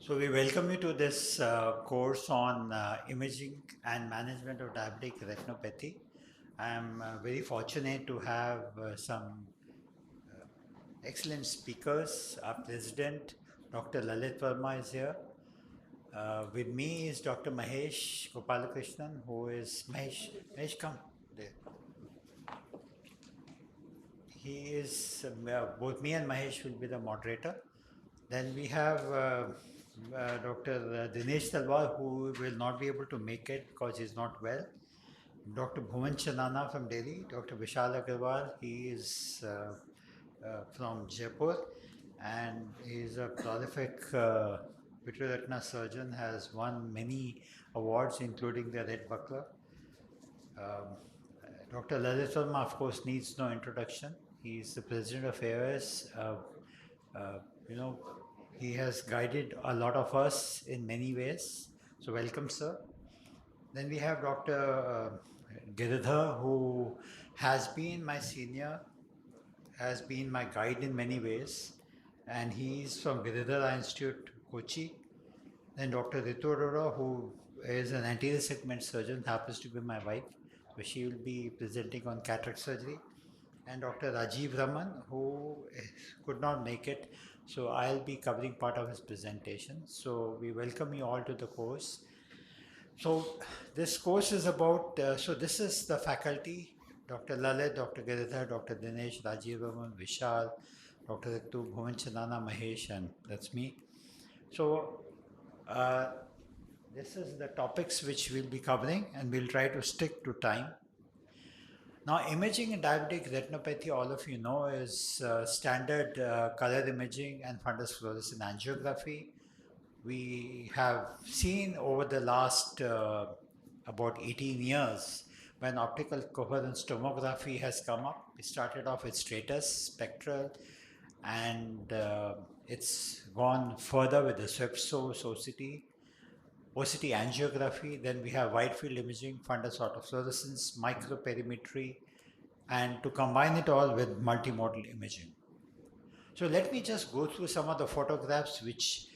So we welcome you to this course on imaging and management of diabetic retinopathy. I am very fortunate to have some excellent speakers. Our president, Dr. Lalit Verma, is here. With me is Dr. Mahesh Gopalakrishnan, who is Mahesh, come there. He is both me and Mahesh will be the moderator. Then we have Dr. Dinesh Talwar, who will not be able to make it because he's not well. Dr. Bhuvan Chanana from Delhi, Dr. Vishal Agarwal, he is from Jaipur, and he is a prolific vitreoretina surgeon, has won many awards, including the Red Buckler. Um, Dr. Lalit Verma, of course, needs no introduction. He's the president of AIOS. You know, he has guided a lot of us in many ways. So welcome, sir. Then we have Dr. Giridhar, who has been my senior, has been my guide in many ways. And he's from Giridhar Eye Institute, Kochi. Then Dr. Ritu Aurora, who is an anterior segment surgeon, happens to be my wife. So she will be presenting on cataract surgery. And Dr. Rajiv Raman, who could not make it. So I'll be covering part of his presentation. So we welcome you all to the course. So this course is about, so this is the faculty, Dr. Lalit, Dr. Giridhar, Dr. Dinesh, Rajiv Raman, Vishal, Dr. Ritu, Bhuvan Chanana, Mahesh, and that's me. So this is the topics which we'll be covering, and we'll try to stick to time. Now, imaging in diabetic retinopathy, all of you know, is standard color imaging and fundus fluorescent angiography. We have seen over the last about 18 years when optical coherence tomography has come up. We started off with stratus, spectral, and it's gone further with the swept source OCT angiography. Then we have wide field imaging, fundus autofluorescence, microperimetry, and to combine it all with multimodal imaging. So let me just go through some of the photographs which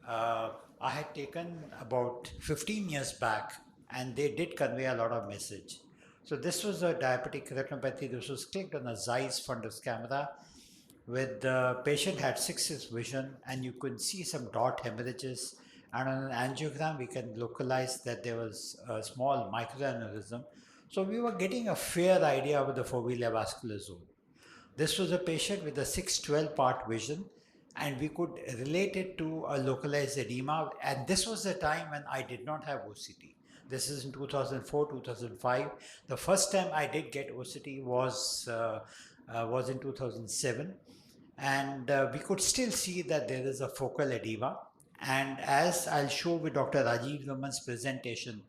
I had taken about 15 years back, and they did convey a lot of message. So this was a diabetic retinopathy. This was clicked on a Zeiss fundus camera with the patient had 6 vision, and you could see some dot hemorrhages. And on an angiogram, we can localize that there was a small microaneurysm. So we were getting a fair idea of the foveal vascular zone. This was a patient with a 6-12 part vision, and we could relate it to a localized edema. And this was the time when I did not have OCT. This is in 2004, 2005. The first time I did get OCT was in 2007. And we could still see that there is a focal edema. And as I'll show with Dr. Rajiv Raman's presentation,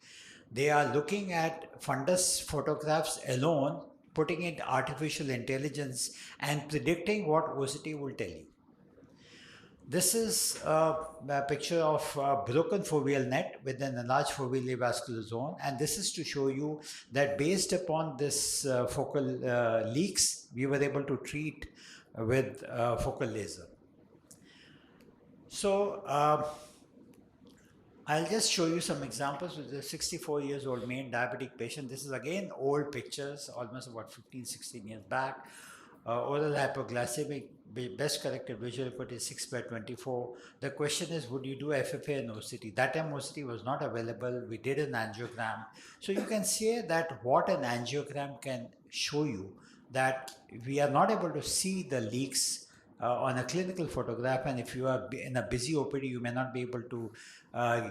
they are looking at fundus photographs alone, putting in artificial intelligence and predicting what OCT will tell you. This is a picture of a broken foveal net with an enlarged foveal vascular zone, and this is to show you that based upon this focal leaks, we were able to treat with focal laser. So I'll just show you some examples with a 64 years old main diabetic patient. This is again old pictures, almost about 15, 16 years back. Oral hypoglycemic, best corrected visual acuity is 6/24. The question is, would you do FFA and OCT? That time OCT was not available. We did an angiogram. So you can say that what an angiogram can show you, that we are not able to see the leaks on a clinical photograph, and if you are in a busy OPD, you may not be able to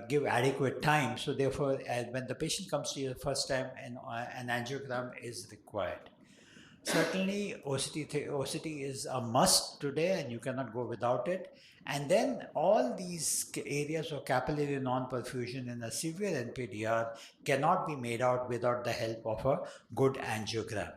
give adequate time. So therefore, when the patient comes to you the first time, an angiogram is required. Certainly, OCT is a must today, and you cannot go without it. And then all these areas of capillary non-perfusion in a severe NPDR cannot be made out without the help of a good angiogram.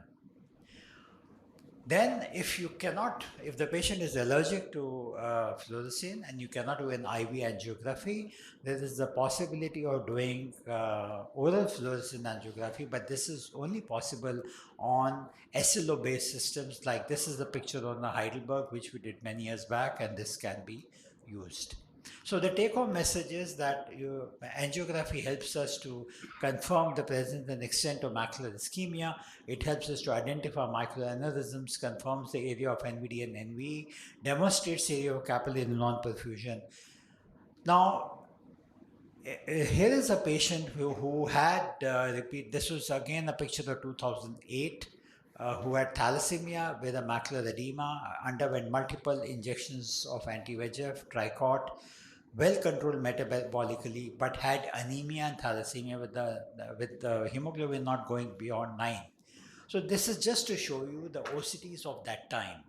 Then if the patient is allergic to fluorescein and you cannot do an IV angiography, there is the possibility of doing oral fluorescein angiography, but this is only possible on SLO-based systems. Like this is the picture on the Heidelberg, which we did many years back, and this can be used. So the take-home message is that angiography helps us to confirm the presence and extent of macular ischemia. It helps us to identify microaneurysms, confirms the area of NVD and NVE, demonstrates area of capillary non-perfusion. Now, here is a patient who had this was again a picture of 2008, who had thalassemia with a macular edema, underwent multiple injections of anti-VEGF, Tricot, well controlled metabolically, but had anemia and thalassemia with the hemoglobin not going beyond 9. So this is just to show you the OCTs of that time.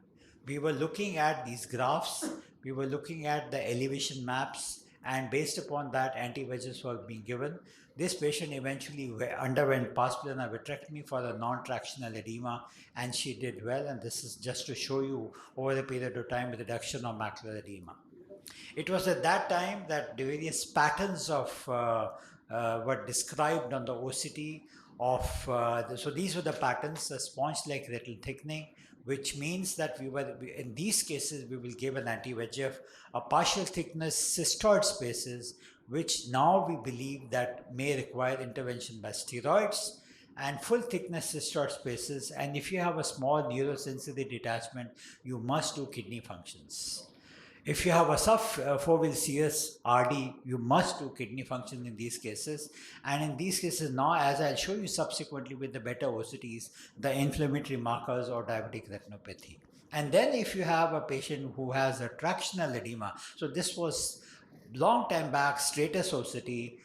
We were looking at these graphs, we were looking at the elevation maps, and based upon that, anti-VEGFs were being given. This patient eventually underwent pars plana vitrectomy for a non-tractional edema, and she did well. And this is just to show you over a period of time, reduction of macular edema. It was at that time that the various patterns of were described on the OCT of, so these were the patterns, the sponge-like retinal thickening, which means that in these cases, we will give an anti-VEGF, a partial thickness cystoid spaces, which now we believe that may require intervention by steroids, and full thickness cystoid spaces. And if you have a small neurosensory detachment, you must do kidney functions. If you have a sub-foveal CS RD, you must do kidney function in these cases. And in these cases now, as I'll show you subsequently with the better OCTs, the inflammatory markers or diabetic retinopathy. And then if you have a patient who has a tractional edema, so this was long time back, stratus OCT,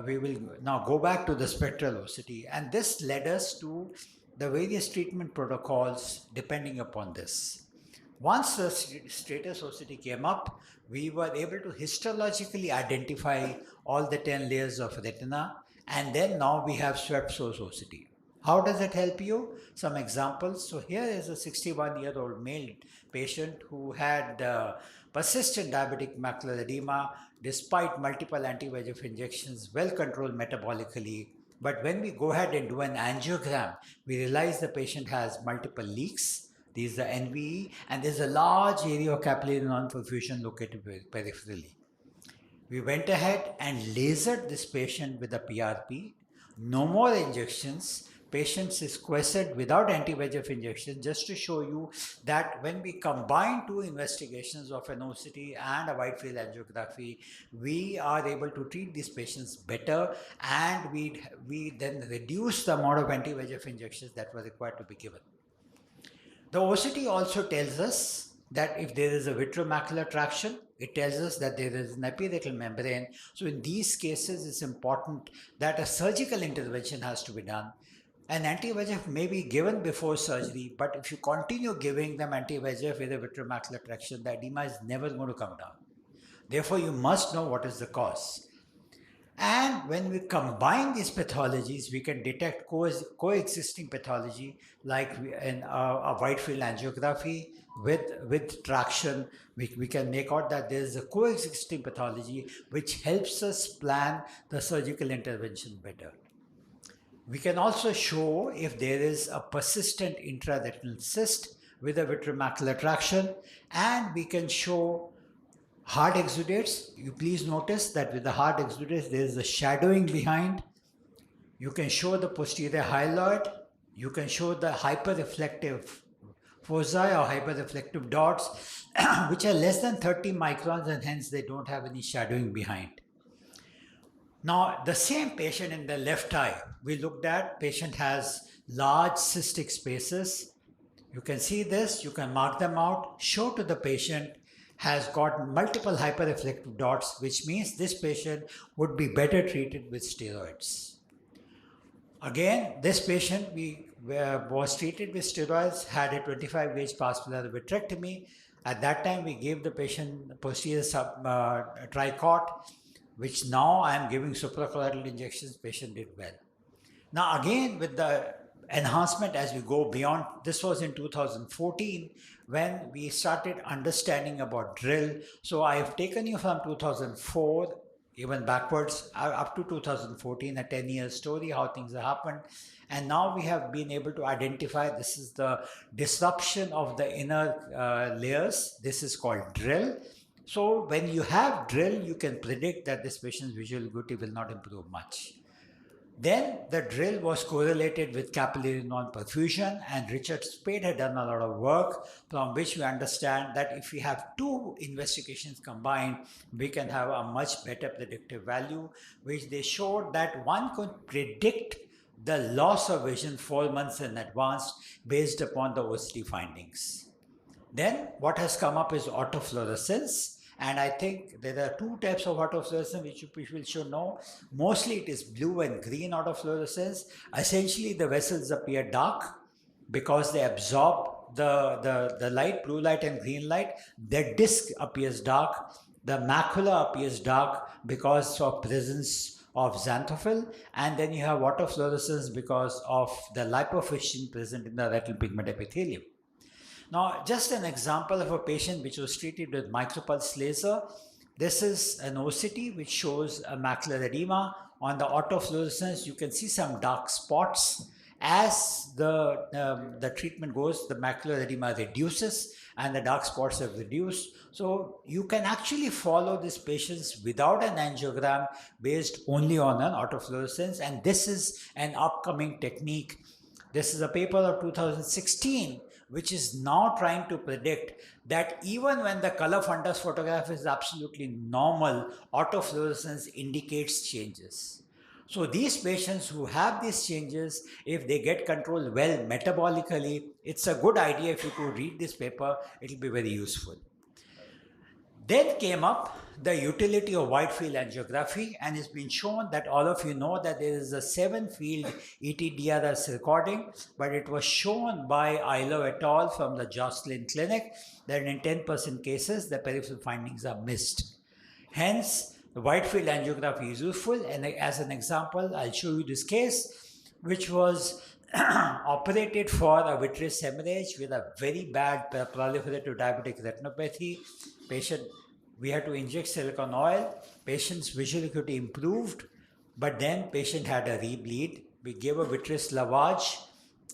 we will now go back to the spectral OCT. And this led us to the various treatment protocols depending upon this. Once the stratus OCT came up, we were able to histologically identify all the 10 layers of retina, and then now we have swept source OCT. How does it help you? Some examples. So here is a 61-year-old male patient who had persistent diabetic macular edema despite multiple anti-VEGF injections, well controlled metabolically. But when we go ahead and do an angiogram, we realize the patient has multiple leaks. These are NVE, and there's a large area of capillary non-perfusion located peripherally. We went ahead and lasered this patient with a PRP. No more injections. Patient is sequestered without anti-VEGF injection, just to show you that when we combine two investigations of an OCT and a wide field angiography, we are able to treat these patients better, and we then reduce the amount of anti-VEGF injections that were required to be given. The OCT also tells us that if there is a vitreomacular traction, it tells us that there is an epiretinal membrane. So in these cases, it's important that a surgical intervention has to be done. An anti-VEGF may be given before surgery, but if you continue giving them anti-VEGF with a vitreomacular traction, the edema is never going to come down. Therefore, you must know what is the cause. And when we combine these pathologies, we can detect coexisting pathology, like in a wide field angiography with traction. We can make out that there is a coexisting pathology which helps us plan the surgical intervention better. We can also show if there is a persistent intraretinal cyst with a vitreomacular traction, and we can show hard exudates. You please notice that with the hard exudates, there is a shadowing behind. You can show the posterior hyaloid. You can show the hyperreflective foci or hyperreflective dots, which are less than 30 microns, and hence they don't have any shadowing behind. Now, the same patient in the left eye, we looked at, patient has large cystic spaces. You can see this, you can mark them out, show to the patient, has got multiple hyperreflective dots, which means this patient would be better treated with steroids. Again, this patient was treated with steroids, had a 25-gauge pars plana vitrectomy. At that time, we gave the patient posterior Tricot, which now I am giving suprachoroidal injections. Patient did well. Now again, with the enhancement as we go beyond, this was in 2014 when we started understanding about drill. So I have taken you from 2004 even backwards up to 2014, a 10-year story, how things have happened. And now we have been able to identify this is the disruption of the inner layers. This is called drill. So when you have drill, you can predict that this patient's visual acuity will not improve much. Then the drill was correlated with capillary non-perfusion, and Richard Spade had done a lot of work from which we understand that if we have two investigations combined, we can have a much better predictive value, which they showed that one could predict the loss of vision 4 months in advance based upon the OCT findings. Then what has come up is autofluorescence. And I think there are two types of autofluorescence which people should know. Mostly it is blue and green autofluorescence. Essentially the vessels appear dark because they absorb the light, blue light and green light. The disc appears dark. The macula appears dark because of presence of xanthophyll, and then you have autofluorescence because of the lipofuscin present in the retinal pigment epithelium. Now, just an example of a patient which was treated with micropulse laser. This is an OCT which shows a macular edema. On the autofluorescence, you can see some dark spots. As the treatment goes, the macular edema reduces and the dark spots have reduced. So you can actually follow these patients without an angiogram based only on an autofluorescence, and this is an upcoming technique. This is a paper of 2016 which is now trying to predict that even when the color fundus photograph is absolutely normal, autofluorescence indicates changes. So these patients who have these changes, if they get controlled well metabolically, it's a good idea. If you could read this paper, it will be very useful. Then came up the utility of wide field angiography, and it's been shown that all of you know that there is a 7-field ETDRS recording, but it was shown by Ailo et al. From the Jocelyn Clinic that in 10% cases the peripheral findings are missed. Hence, the wide field angiography is useful, and as an example, I'll show you this case, which was operated for a vitreous hemorrhage with a very bad proliferative diabetic retinopathy. Patient, we had to inject silicone oil. Patient's visual acuity improved, but then patient had a rebleed. We gave a vitreous lavage,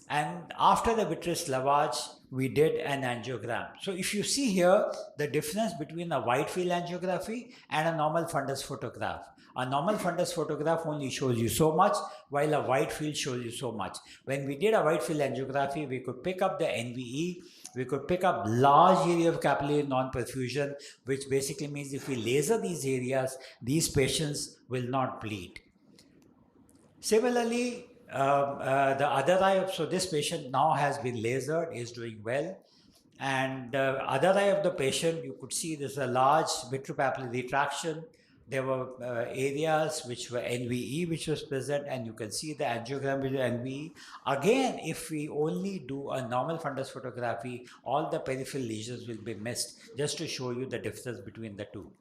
and after the vitreous lavage, we did an angiogram. So if you see here, the difference between a wide field angiography and a normal fundus photograph. A normal fundus photograph only shows you so much, while a wide field shows you so much. When we did a wide field angiography, we could pick up the NVE, we could pick up large area of capillary non-perfusion, which basically means if we laser these areas, these patients will not bleed. Similarly, the other eye, so this patient now has been lasered, is doing well. And the other eye of the patient, you could see there's a large vitropapillary retraction. There were areas which were NVE which was present, and you can see the angiogram with the NVE. Again, if we only do a normal fundus photography, all the peripheral lesions will be missed, just to show you the difference between the two.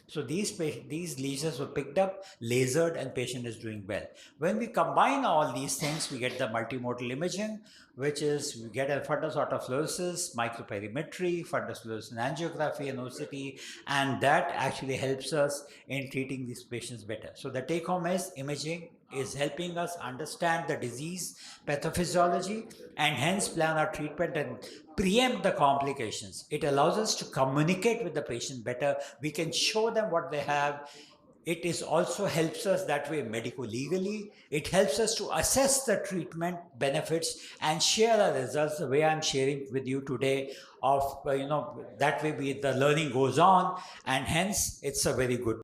So these lesions were picked up, lasered, and patient is doing well. When we combine all these things, we get the multimodal imaging, which is we get a fundus autofluorescence, microperimetry, fundus fluorescence angiography, and OCT, and that actually helps us in treating these patients better. So the take home is imaging is helping us understand the disease pathophysiology and hence plan our treatment and preempt the complications. It allows us to communicate with the patient better. We can show them what they have. It is also helps us that way medico-legally. It helps us to assess the treatment benefits and share our results the way I'm sharing with you today. Of that way the learning goes on, and hence it's a very good